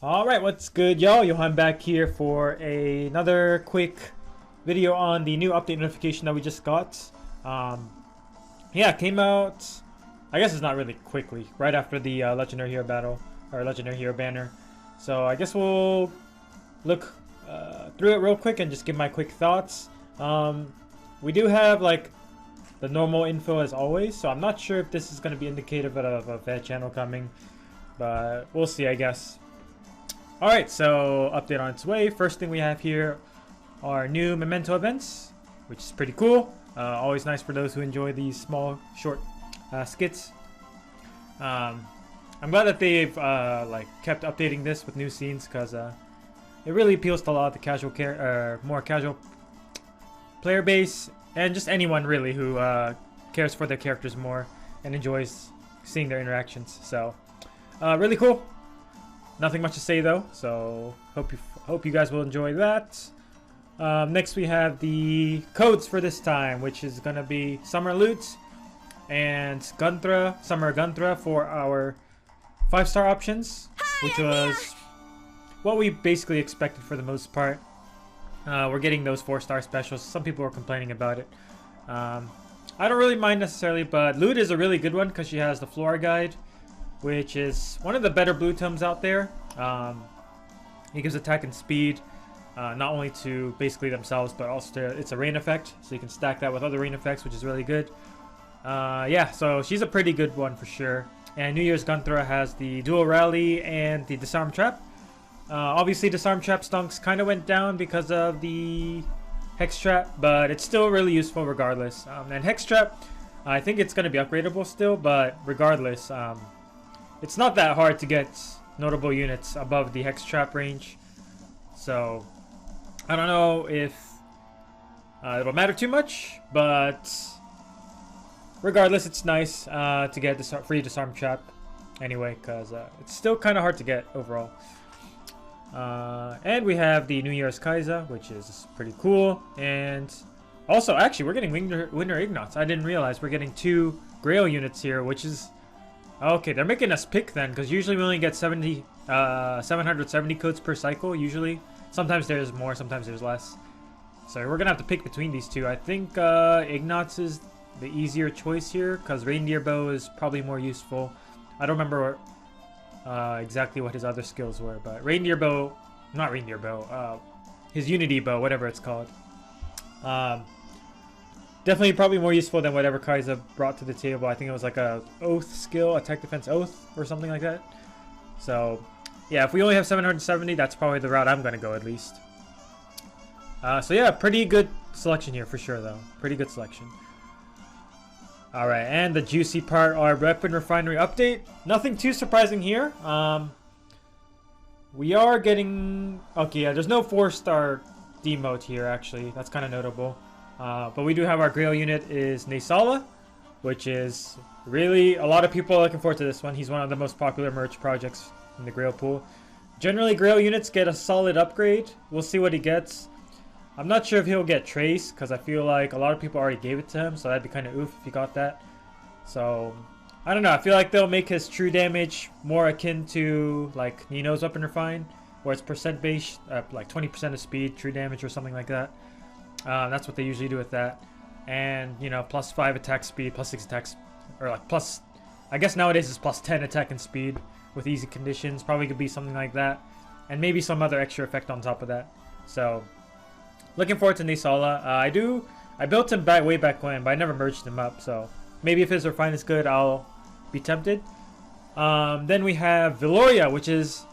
Alright, what's good, y'all? Johan back here for another quick video on the new update notification that we just got. Yeah, it came out, I guess it's not really quickly, right after the Legendary Hero battle, or Legendary Hero banner. So I guess we'll look through it real quick and just give my quick thoughts. We do have, like, the normal info as always, so I'm not sure if this is going to be indicative of a vet channel coming, but we'll see, I guess. Alright, so update on its way. First thing we have here are new memento events, which is pretty cool. Always nice for those who enjoy these small, short skits. I'm glad that they've like kept updating this with new scenes, because it really appeals to a lot of the casual more casual player base, and just anyone really who cares for their characters more and enjoys seeing their interactions. So really cool. Nothing much to say though, so hope you guys will enjoy that. Next we have the codes for this time, which is gonna be Summer Loot and Gunthra, Summer Gunthra for our 5-star options, which was what we basically expected for the most part. We're getting those 4-star specials. Some people were complaining about it. I don't really mind necessarily, but Loot is a really good one because she has the Flora Guide, which is one of the better blue tomes out there. It gives attack and speed, not only to basically themselves, but also to, it's a rain effect, so you can stack that with other rain effects, which is really good. Yeah, so she's a pretty good one for sure. And New Year's Gunthra has the Dual Rally and the Disarm Trap. Obviously, Disarm Trap stunks kind of went down because of the Hex Trap, but it's still really useful regardless. And Hex Trap, I think it's going to be upgradable still, but regardless, it's not that hard to get notable units above the Hex Trap range. So, I don't know if it'll matter too much, but regardless, it's nice to get this free Disarm Trap anyway, because it's still kind of hard to get overall. And we have the New Year's Kaiser, which is pretty cool. And also, actually, we're getting Winter Ignots. I didn't realize we're getting 2 Grail units here, which is... Okay, they're making us pick then, because usually we only get 770 codes per cycle, usually. Sometimes there's more, sometimes there's less. So we're going to have to pick between these two. I think Ignots is the easier choice here, because Reindeer Bow is probably more useful. I don't remember exactly what his other skills were, but Reindeer Bow, not Reindeer Bow, his Unity Bow, whatever it's called. Definitely probably more useful than whatever Kaiser brought to the table. I think it was like a Oath skill, Attack Defense Oath, or something like that. So, yeah, if we only have 770, that's probably the route I'm going to go at least. So yeah, pretty good selection here for sure though. Pretty good selection. Alright, and the juicy part, our Weapon Refinery update. Nothing too surprising here. We are getting... Okay, yeah, there's no 4-star demote here actually. That's kind of notable. But we do have our Grail unit is NAESALA, which is really, a lot of people are looking forward to this one. He's one of the most popular merch projects in the Grail pool. Generally, Grail units get a solid upgrade. We'll see what he gets. I'm not sure if he'll get Trace, because I feel like a lot of people already gave it to him, so that'd be kind of oof if he got that. So, I don't know. I feel like they'll make his true damage more akin to, like, Nino's Weapon Refine, where it's percent based, like 20% of speed, true damage, or something like that. That's what they usually do with that. And, you know, plus 5 attack speed, plus 6 attacks, or like plus, I guess nowadays it's plus 10 attack and speed with easy conditions. Probably could be something like that. And maybe some other extra effect on top of that. So, looking forward to NAESALA. I built him way back when, but I never merged him up. So, maybe if his refine is good, I'll be tempted. Then we have Veloria, which is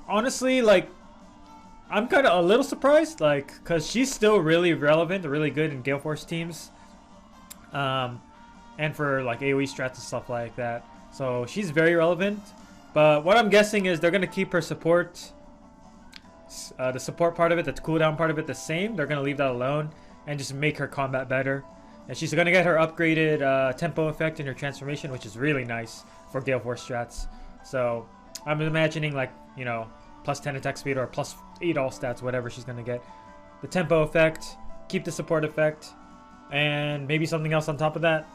honestly, like, I'm kind of a little surprised, like, because she's still really relevant, really good in Gale Force teams. And for, like, AoE strats and stuff like that. So, she's very relevant. But what I'm guessing is they're going to keep her support, the support part of it, the cooldown part of it the same. They're going to leave that alone and just make her combat better. And she's going to get her upgraded tempo effect in her transformation, which is really nice for Gale Force strats. So, I'm imagining, like, you know, plus 10 attack speed or plus 8 all stats, whatever she's going to get. The tempo effect, keep the support effect, and maybe something else on top of that.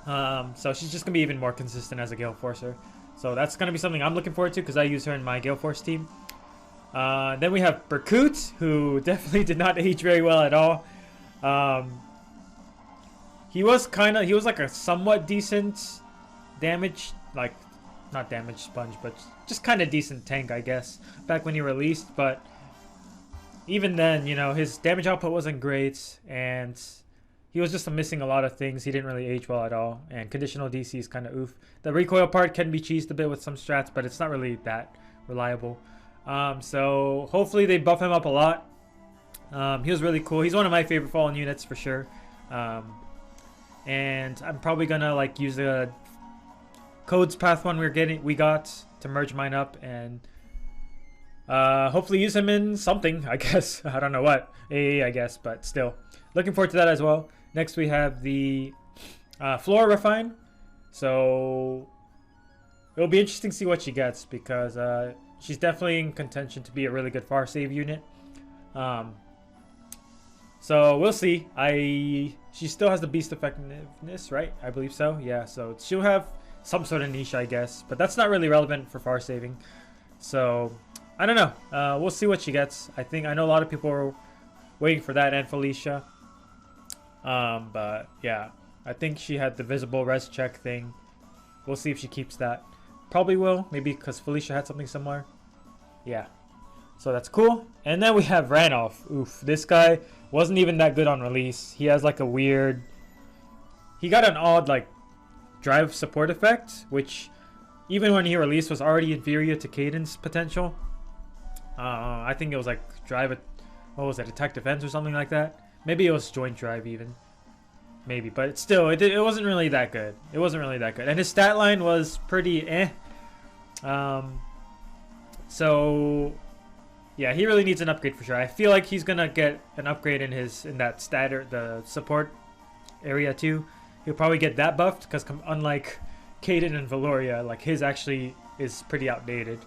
So she's just going to be even more consistent as a Gale Forcer. So that's going to be something I'm looking forward to because I use her in my Gale Force team. Then we have Berkut, who definitely did not age very well at all. He was like a somewhat decent damage, like not damage sponge, but just kind of decent tank, I guess, back when he released. But even then, you know, his damage output wasn't great, and he was just missing a lot of things. He didn't really age well at all, and conditional DC is kind of oof. The recoil part can be cheesed a bit with some strats, but it's not really that reliable. So hopefully they buff him up a lot. He was really cool. He's one of my favorite fallen units for sure. And I'm probably gonna like use the codes path one we got to merge mine up, and hopefully use him in something, I guess. I don't know what. AA, I guess, but still. Looking forward to that as well. Next we have the Flora Refine. So it'll be interesting to see what she gets, because she's definitely in contention to be a really good far save unit. So we'll see. She still has the beast effectiveness, right? I believe so. Yeah, so she'll have some sort of niche, I guess, but that's not really relevant for far saving. So I don't know. We'll see what she gets. I know a lot of people are waiting for that, and Felicia. But yeah, I think she had the visible res check thing. We'll see if she keeps that. Probably will, maybe because Felicia had something similar. Yeah, so that's cool. And then we have Ranulf. Oof, this guy wasn't even that good on release. He has like a weird, he got an odd like drive support effect, which even when he released was already inferior to Cadence potential. I think it was like drive, what was it, attack defense or something like that. Maybe it was joint drive even. Maybe, but still, it wasn't really that good. It wasn't really that good. And his stat line was pretty eh. So yeah, he really needs an upgrade for sure. I feel like he's gonna get an upgrade in that stat or the support area too. He'll probably get that buffed, because unlike Caden and Valoria, like his actually is pretty outdated.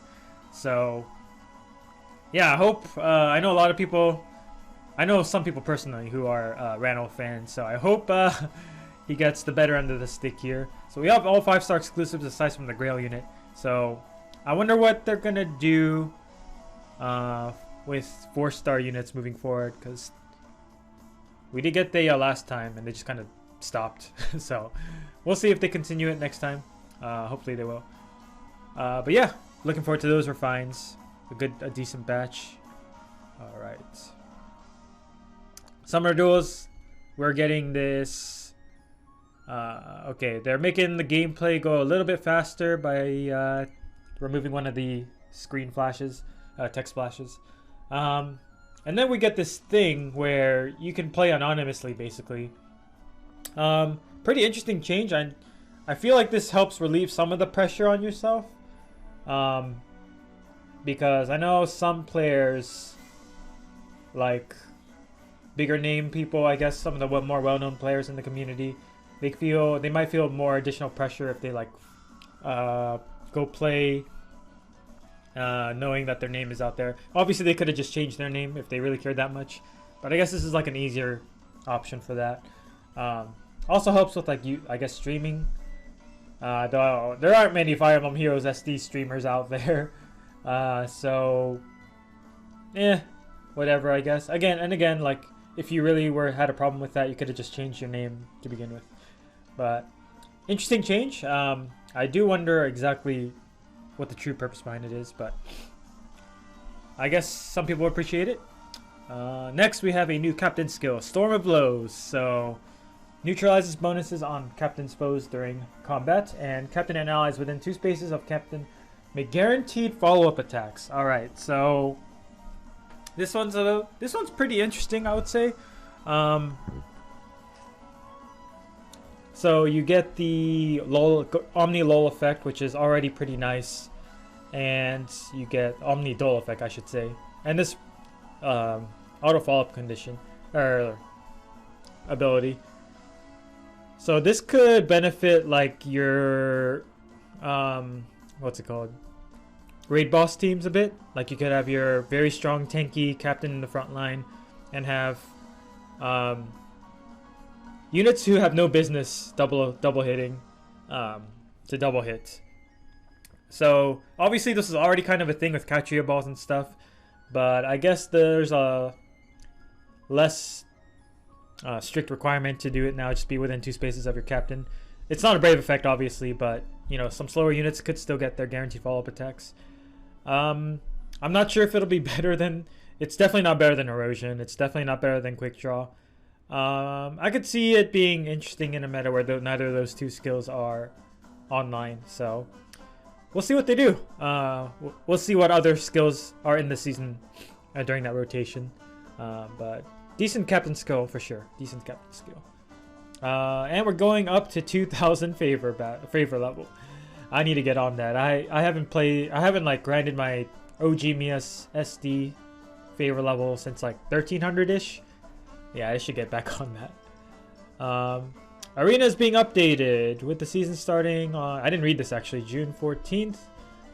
So yeah, I hope, I know a lot of people, I know some people personally who are Ranulf fans, so I hope he gets the better end of the stick here. So we have all 5-star exclusives aside from the Grail unit. So I wonder what they're gonna do with 4-star units moving forward, because we did get the last time and they just kind of stopped. So we'll see if they continue it next time. Hopefully they will. But yeah, looking forward to those refines. A decent batch. All right. Summer Duels, we're getting this. Okay, they're making the gameplay go a little bit faster by removing one of the screen flashes, text flashes. And then we get this thing where you can play anonymously, basically. Pretty interesting change. I feel like this helps relieve some of the pressure on yourself. Because I know some players, like bigger name people, I guess some of the more well-known players in the community, they might feel more additional pressure if they like go play knowing that their name is out there. Obviously they could have just changed their name if they really cared that much, but I guess this is like an easier option for that. Also helps with like I guess streaming. Though there aren't many Fire Emblem Heroes SD streamers out there. So whatever, I guess. Again, like if you really had a problem with that, you could have just changed your name to begin with. But interesting change. I do wonder exactly what the true purpose behind it is, but I guess some people appreciate it. Next we have a new captain skill, Storm of Blows. So neutralizes bonuses on captain's foes during combat, and captain and allies within 2 spaces of captain make guaranteed follow-up attacks. All right, so this one's pretty interesting, I would say. So you get the Omni Lull effect, which is already pretty nice, and you get Omni Dull effect, I should say, and this auto follow-up condition or ability. So this could benefit like your what's it called? Raid boss teams a bit. Like you could have your very strong tanky captain in the front line and have units who have no business double hitting to double hit. So obviously this is already kind of a thing with Katria balls and stuff, but I guess there's a less strict requirement to do it now. Just be within 2 spaces of your captain. It's not a brave effect, obviously, but you know, some slower units could still get their guaranteed follow-up attacks. I'm not sure if it'll be better than. It's definitely not better than erosion. It's definitely not better than quick draw. I could see it being interesting in a meta where neither of those 2 skills are online. So we'll see what they do. We'll see what other skills are in the season during that rotation. But decent captain skill for sure. Decent captain skill. And we're going up to 2,000 favor level. I need to get on that. I haven't like grinded my OG Mia's SD favor level since like 1300-ish. Yeah, I should get back on that. Arena is being updated with the season starting on, I didn't read this actually, June 14th.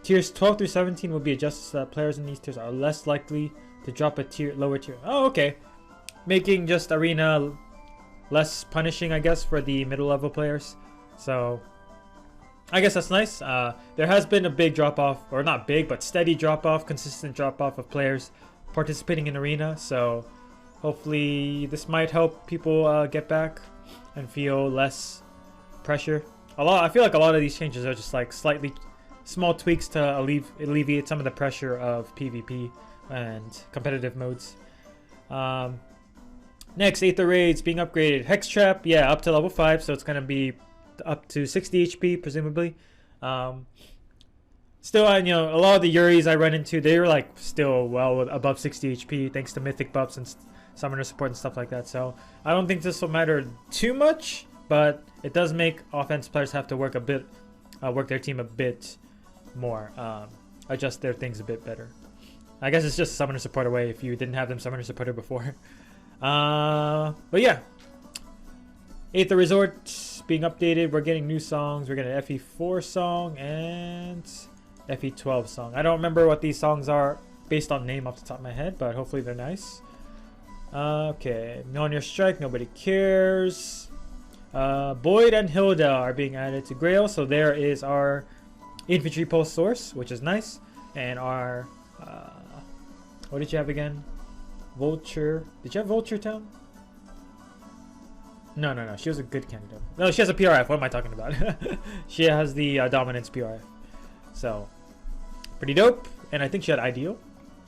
Tiers 12 through 17 will be adjusted so that players in these tiers are less likely to drop a lower tier. Oh, okay. Making just Arena less punishing, I guess, for the middle level players. So I guess that's nice. There has been a big drop off, or not big, but steady drop off, consistent drop off of players participating in Arena. So hopefully this might help people get back and feel less pressure. I feel like a lot of these changes are just like slightly small tweaks to alleviate some of the pressure of PvP and competitive modes. Next, Aether Raids being upgraded. Hex Trap, yeah, up to level 5, so it's going to be up to 60 HP, presumably. Still, you know, a lot of the Yuris I run into, they're like still well above 60 HP thanks to mythic buffs and summoner support and stuff like that. So I don't think this will matter too much, but it does make offense players have to work their team a bit more, adjust their things a bit better. I guess it's just summoner support away if you didn't have them summoner supported before. But yeah, Aether Resort being updated. We're getting new songs. We're getting an FE4 song and FE12 song. I don't remember what these songs are based on name off the top of my head, but hopefully they're nice. Okay, Mjolnir Strike, nobody cares. Boyd and Hilda are being added to Grail, so there is our infantry pulse source, which is nice, and our what did you have again? Vulture. Did you have Vulture Town? No. She was a good candidate. No, she has a PRF. What am I talking about? She has the Dominance PRF. So, pretty dope. And I think she had Ideal.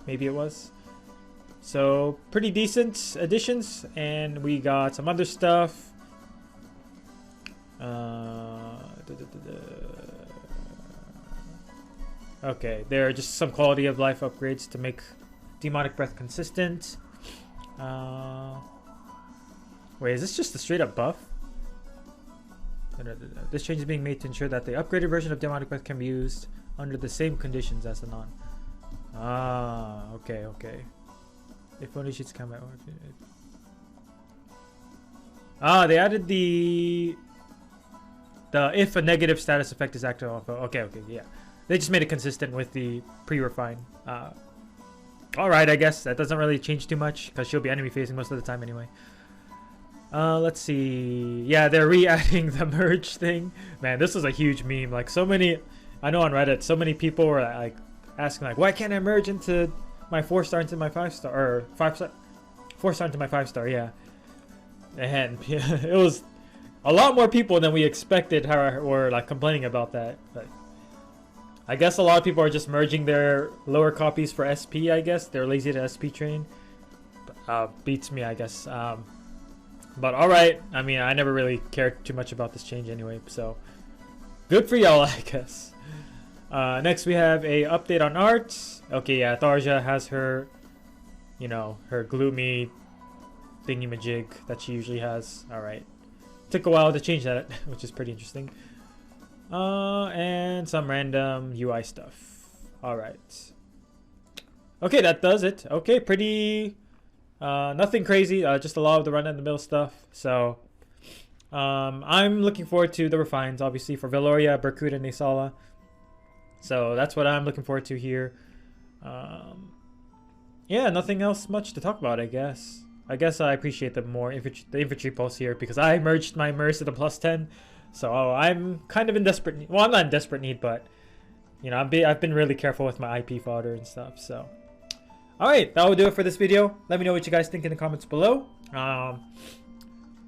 Maybe it was. So, pretty decent additions. And we got some other stuff. Okay, there are just some quality of life upgrades to make Demonic Breath consistent. Wait, is this just a straight up buff? This change is being made to ensure that the upgraded version of Demonic Breath can be used under the same conditions as the non. Okay. If only sheets come out. They added the if a negative status effect is active. Okay, yeah. They just made it consistent with the pre-refine. Alright, I guess that doesn't really change too much because she'll be enemy facing most of the time anyway. Let's see. Yeah, they're re-adding the merge thing. Man, this was a huge meme. Like, so many, I know on Reddit, so many people were like asking like, why can't I merge into my 4-star into my 5-star, or 4-star into my 5-star? Yeah, and yeah, it was a lot more people than we expected were like complaining about that. But I guess a lot of people are just merging their lower copies for SP. I guess they're lazy to SP train. Beats me, I guess. But alright, I mean, I never really cared too much about this change anyway, so good for y'all, I guess. Next we have a update on art. Okay, yeah, Tharja has her, you know, her gloomy thingy-majig that she usually has. Alright. Took a while to change that, which is pretty interesting. And some random UI stuff. Alright. Okay, that does it. Okay, pretty... nothing crazy, just a lot of the run-in-the-mill stuff. So, I'm looking forward to the refines, obviously, for Veloria, Berkut, and NAESALA. So, that's what I'm looking forward to here. Yeah, nothing else much to talk about, I guess. I guess I appreciate the infantry pulse here, because I merged my Merce at a +10. So, I'm kind of in desperate need. Well, I'm not in desperate need, but, you know, I've been really careful with my IP fodder and stuff, so... Alright, that will do it for this video. Let me know what you guys think in the comments below.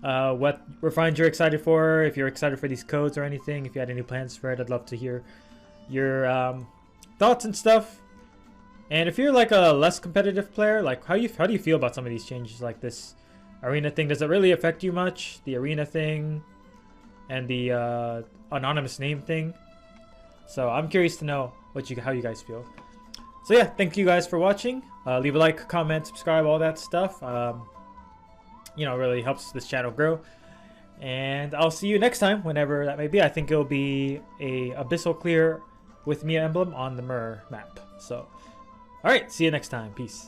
What refines you're excited for, if you're excited for these codes or anything, if you had any plans for it, I'd love to hear your thoughts and stuff. And if you're like a less competitive player, like how do you feel about some of these changes, like this arena thing? Does it really affect you much? The arena thing and the anonymous name thing. So I'm curious to know how you guys feel. So yeah, thank you guys for watching. Leave a like, comment, subscribe, all that stuff. You know, it really helps this channel grow. And I'll see you next time, whenever that may be. I think it'll be a Abyssal Clear with Mia Emblem on the Mirror map. So, alright, see you next time. Peace.